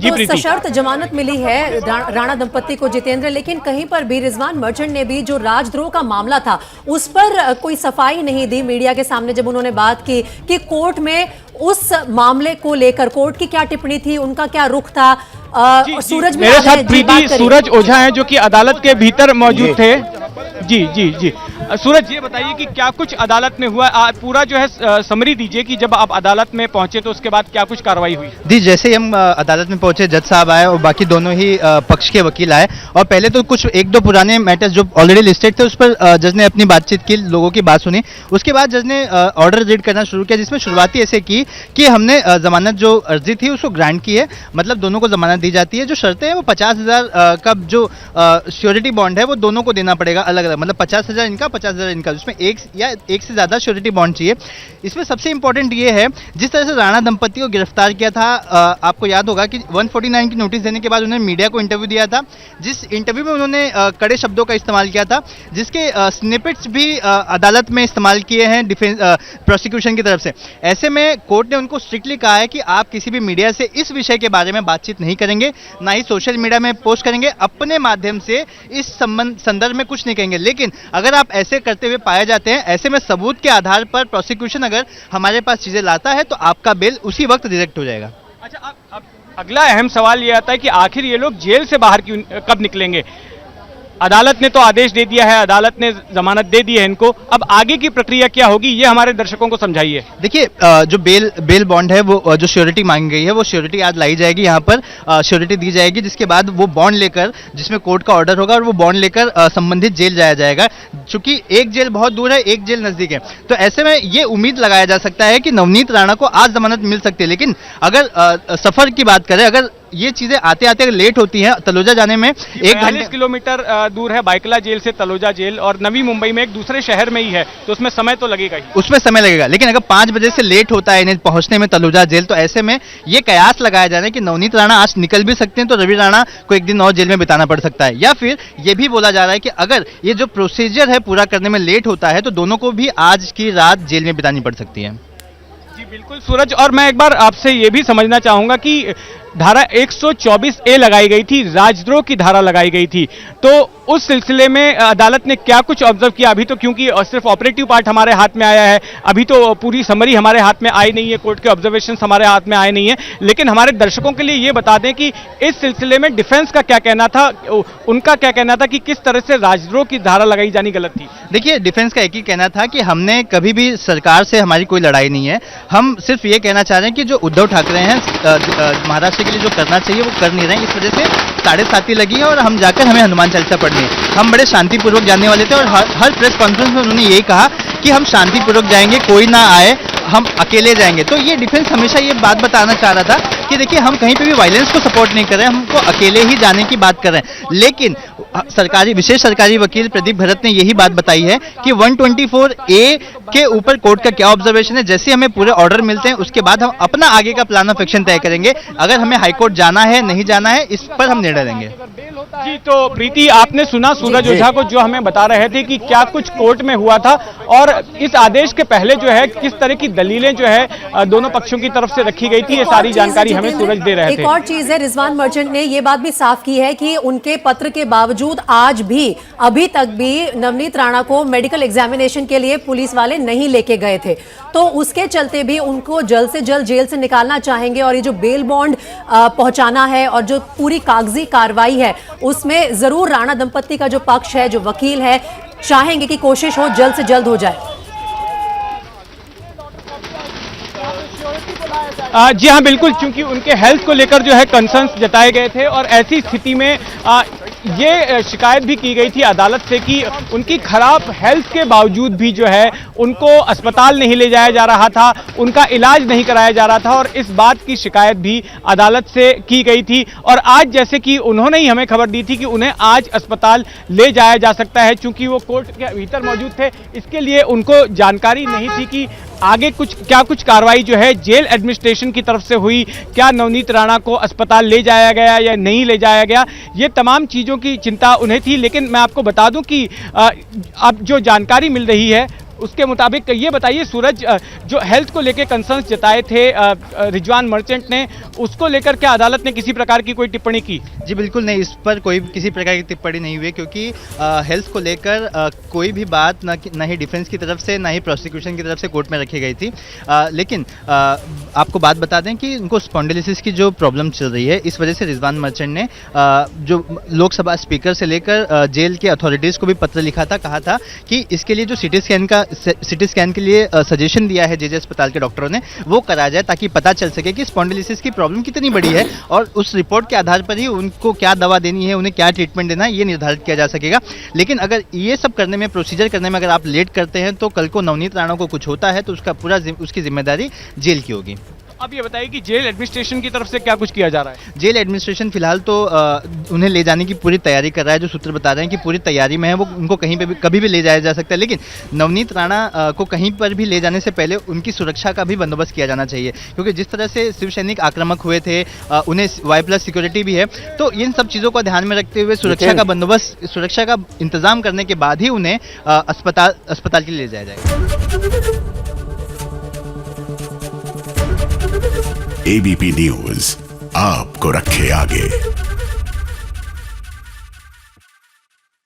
तो सशर्त जमानत मिली है राणा दंपत्ति को जितेंद्र, लेकिन कहीं पर भी रिजवान मर्चेंट ने भी जो राजद्रोह का मामला था उस पर कोई सफाई नहीं दी मीडिया के सामने जब उन्होंने बात की कि कोर्ट में उस मामले को लेकर कोर्ट की क्या टिप्पणी थी, उनका क्या रुख था। सूरज मेरे साथ प्रीति सूरज ओझा हैं जो कि अदालत के भीतर मौजूद थे। जी जी जी सूरज, ये बताइए कि क्या कुछ अदालत में हुआ, पूरा जो है समरी दीजिए कि जब आप अदालत में पहुंचे तो उसके बाद क्या कुछ कार्रवाई हुई। जी, जैसे ही हम अदालत में पहुंचे जज साहब आए और बाकी दोनों ही पक्ष के वकील आए और पहले तो कुछ एक दो पुराने मैटर्स जो ऑलरेडी लिस्टेड थे उस पर जज ने अपनी बातचीत की, लोगों की बात सुनी। उसके बाद जज ने ऑर्डर रीड करना शुरू किया जिसमें शुरुआती ऐसे की कि हमने जमानत जो अर्जी थी उसको ग्रांट की है, मतलब दोनों को जमानत दी जाती है। जो शर्तें हैं वो 50,000 का जो श्योरिटी बॉन्ड है वो दोनों को देना पड़ेगा अलग अलग, मतलब 50,000 इनका 50,000 इनका, जिसमें एक से ज्यादा श्योरिटी बॉन्ड चाहिए। इसमें सबसे इंपॉर्टेंट ये है जिस तरह से राणा दंपत्ति को गिरफ्तार किया था, आपको याद होगा कि 149 की नोटिस देने के बाद उन्होंने मीडिया को इंटरव्यू दिया था, जिस इंटरव्यू में उन्होंने कड़े शब्दों का इस्तेमाल किया था, जिसके स्निपेट्स भी अदालत में इस्तेमाल किए हैं डिफेंस प्रोसिक्यूशन की तरफ से। ऐसे में कोर्ट ने उनको स्ट्रिक्टली कहा है कि आप किसी भी मीडिया से इस विषय के बारे में बातचीत नहीं करेंगे, ना ही सोशल मीडिया में पोस्ट करेंगे, अपने माध्यम से इस संदर्भ में कुछ नहीं कहेंगे। लेकिन अगर आप ऐसे करते हुए पाए जाते हैं, ऐसे में सबूत के आधार पर प्रोसिक्यूशन अगर हमारे पास चीजें लाता है तो आपका बेल उसी वक्त रिजेक्ट हो जाएगा। अच्छा, अब अगला अहम सवाल ये आता है कि आखिर ये लोग जेल से बाहर कब निकलेंगे। अदालत ने तो आदेश दे दिया है, अदालत ने जमानत दे दी है इनको, अब आगे की प्रक्रिया क्या होगी ये हमारे दर्शकों को समझाइए। देखिए, जो बेल बॉन्ड है वो जो श्योरिटी मांगी गई है वो श्योरिटी आज लाई जाएगी, यहाँ पर श्योरिटी दी जाएगी, जिसके बाद वो बॉन्ड लेकर जिसमें कोर्ट का ऑर्डर होगा और वो बॉन्ड लेकर संबंधित जेल जाया जाएगा। चूंकि एक जेल बहुत दूर है, एक जेल नजदीक है, तो ऐसे में ये उम्मीद लगाया जा सकता है कि नवनीत राणा को आज जमानत मिल सकती है। लेकिन अगर सफर की बात करें, अगर ये चीजें आते आते लेट होती हैं, तलोजा जाने में 1 किलोमीटर दूर है बाइकला जेल से तलोजा जेल, और नवी मुंबई में एक दूसरे शहर में ही है, तो उसमें समय तो लगेगा ही। उसमें समय लगेगा, लेकिन अगर 5 बजे से लेट होता है इन्हें पहुंचने में तलोजा जेल, तो ऐसे में ये कयास लगाया जा रहा है कि नवनीत राणा आज निकल भी सकते हैं तो रवि राणा को एक दिन और जेल में बिताना पड़ सकता है। या फिर ये भी बोला जा रहा है कि अगर ये जो प्रोसीजर है पूरा करने में लेट होता है तो दोनों को भी आज की रात जेल में बितानी पड़ सकती है। जी बिल्कुल सूरज, और मैं एक बार आपसे ये भी समझना चाहूंगा कि धारा 124A लगाई गई थी, राजद्रोह की धारा लगाई गई थी, तो उस सिलसिले में अदालत ने क्या कुछ ऑब्जर्व किया। अभी तो क्योंकि सिर्फ ऑपरेटिव पार्ट हमारे हाथ में आया है, अभी तो पूरी समरी हमारे हाथ में आई नहीं है, कोर्ट के ऑब्जर्वेशन हमारे हाथ में आए नहीं है, लेकिन हमारे दर्शकों के लिए ये बता दें कि इस सिलसिले में डिफेंस का क्या कहना था, उनका क्या कहना था कि किस तरह से राजद्रोह की धारा लगाई जानी गलत थी। देखिए, डिफेंस का एक ही कहना था कि हमने कभी भी सरकार से हमारी कोई लड़ाई नहीं है, हम सिर्फ ये कहना चाह रहे हैं कि जो उद्धव ठाकरे हैं महाराष्ट्र के लिए जो करना चाहिए वो कर नहीं रहे हैं, इस वजह से 7:30 लगी है और हम जाकर हमें हनुमान चालीसा पढ़नी है। हम बड़े शांतिपूर्वक जाने वाले थे और हर प्रेस कॉन्फ्रेंस में उन्होंने यही कहा कि हम शांतिपूर्वक जाएंगे, कोई ना आए, हम अकेले जाएंगे। तो ये डिफेंस हमेशा ये बात बताना चाह रहा था कि देखिए, हम कहीं पे भी वायलेंस को सपोर्ट नहीं कर रहे हैं, हमको अकेले ही जाने की बात कर रहे हैं। लेकिन विशेष सरकारी वकील प्रदीप भरत ने यही बात बताई है कि 124A के ऊपर कोर्ट का क्या ऑब्जर्वेशन है, जैसे हमें पूरे ऑर्डर मिलते हैं उसके बाद हम अपना आगे का प्लान ऑफ एक्शन तय करेंगे। अगर हमें हाईकोर्ट जाना है नहीं जाना है इस पर हम निर्णय लेंगे। जी, तो प्रीति आपने सुना सूरज ओझा को जो हमें बता रहे थे कि क्या कुछ कोर्ट में हुआ था और इस आदेश के पहले जो है किस तरह की दलीलें जो है दोनों पक्षों की तरफ से रखी गई थी, ये सारी जानकारी हमें सूरज दे रहे थे। एक और चीज है, रिजवान मर्चेंट ने ये बात भी साफ की है कि उनके पत्र के बावजूद आज भी अभी तक भी नवनीत राणा को मेडिकल एग्जामिनेशन के लिए पुलिस वाले नहीं लेके गए थे, तो उसके चलते भी उनको जल्द से जल्द जेल से निकालना चाहेंगे। और ये जो बेल बॉन्ड पहुंचाना है और जो पूरी कागजी कार्रवाई है उसमें जरूर राणा दंपत्ति का जो पक्ष है, जो वकील है, चाहेंगे कि कोशिश हो जल्द से जल्द हो जाए। जी हाँ बिल्कुल, क्योंकि उनके हेल्थ को लेकर जो है कंसर्न्स जताए गए थे और ऐसी स्थिति में ये शिकायत भी की गई थी अदालत से कि उनकी खराब हेल्थ के बावजूद भी जो है उनको अस्पताल नहीं ले जाया जा रहा था, उनका इलाज नहीं कराया जा रहा था, और इस बात की शिकायत भी अदालत से की गई थी। और आज जैसे कि उन्होंने ही हमें खबर दी थी कि उन्हें आज अस्पताल ले जाया जा सकता है, चूंकि वो कोर्ट के भीतर मौजूद थे, इसके लिए उनको जानकारी नहीं थी कि आगे कुछ कार्रवाई जो है जेल एडमिनिस्ट्रेशन की तरफ से हुई, क्या नवनीत राणा को अस्पताल ले जाया गया या नहीं ले जाया गया, ये तमाम चीज़ों की चिंता उन्हें थी। लेकिन मैं आपको बता दूं कि अब जो जानकारी मिल रही है उसके मुताबिक ये बताइए सूरज, जो हेल्थ को लेकर कंसर्न्स जताए थे रिजवान मर्चेंट ने, उसको लेकर क्या अदालत ने किसी प्रकार की कोई टिप्पणी की? जी बिल्कुल नहीं, इस पर कोई किसी प्रकार की टिप्पणी नहीं हुई, क्योंकि हेल्थ को लेकर कोई भी बात ना ही डिफेंस की तरफ से ना ही प्रोसिक्यूशन की तरफ से कोर्ट में रखी गई थी। लेकिन आपको बात बता दें कि उनको स्पॉन्डिलिसिस की जो प्रॉब्लम चल रही है, इस वजह से रिजवान मर्चेंट ने जो लोकसभा स्पीकर से लेकर जेल के अथॉरिटीज़ को भी पत्र लिखा था, कहा था कि इसके लिए जो सिटी स्कैन के लिए सजेशन दिया है जे अस्पताल के डॉक्टरों ने, वो करा जाए ताकि पता चल सके कि स्पॉन्डिलिसिस की प्रॉब्लम कितनी बड़ी है, और उस रिपोर्ट के आधार पर ही उनको क्या दवा देनी है, उन्हें क्या ट्रीटमेंट देना है, ये निर्धारित किया जा सकेगा। लेकिन अगर ये सब करने में, प्रोसीजर करने में अगर आप लेट करते हैं, तो कल को नवनीत राणा को कुछ होता है तो उसकी जिम्मेदारी जेल की होगी। अब ये बताइए कि जेल एडमिनिस्ट्रेशन की तरफ से क्या कुछ किया जा रहा है? जेल एडमिनिस्ट्रेशन फिलहाल तो उन्हें ले जाने की पूरी तैयारी कर रहा है। जो सूत्र बता रहे हैं कि पूरी तैयारी में है, वो उनको कहीं पे भी कभी भी ले जाया जा सकता है, लेकिन नवनीत राणा को कहीं पर भी ले जाने से पहले उनकी सुरक्षा का भी बंदोबस्त किया जाना चाहिए, क्योंकि जिस तरह से शिव सैनिक आक्रामक हुए थे, उन्हें Y+ सिक्योरिटी भी है, तो इन सब चीज़ों को ध्यान में रखते हुए सुरक्षा का बंदोबस्त, सुरक्षा का इंतजाम करने के बाद ही उन्हें अस्पताल के लिए ले जाया जाएगा। ABP न्यूज़ आपको रखे आगे।